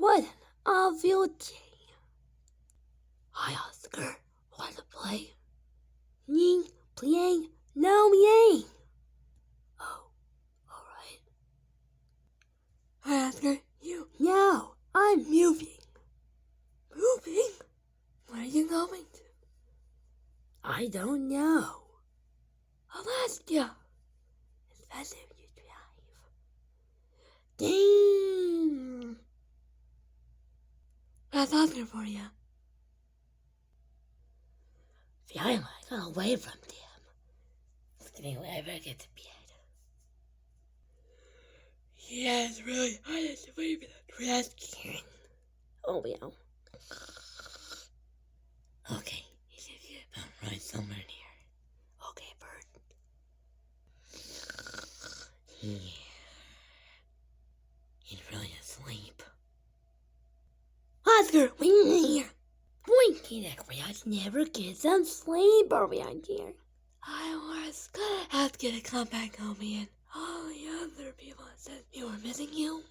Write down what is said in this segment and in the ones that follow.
What an awful day. Hi, Oscar. Want to play? Ying, playing, no yang. Oh, alright. Hi, Oscar. You? No, I'm moving. Moving? Where are you going to? I don't know. Alaska. As fast as you drive. Ding! That's Oscar for you. Feeling like I'm away from them. It's getting wherever I get to bed. Yeah, it's really hard to wait for the trash can. Oh, yeah. Okay, you should get about right somewhere near. Okay, Bert. Yeah. He's really asleep. Oscar, wait here. Winky that grass never gets some sleep around here. I was gonna have to come back home and all the other people said you were missing you.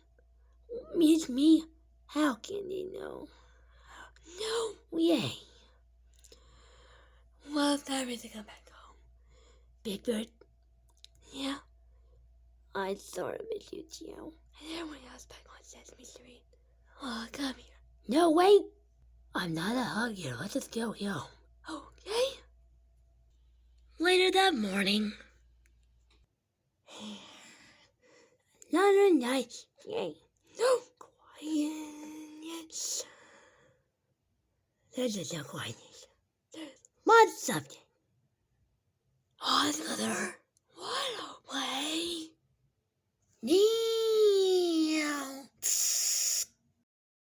Miss me? How can they know? No way. Well, it's time to come back home. Big Bird? Yeah? I sort of miss you, too. And everyone else back on Sesame Street. Oh, come here. No, wait! I'm not a hugger. Let's just go home. Okay. Later that morning. Another nice day. No quietness. There's just no quietness. There's much something. Oscar.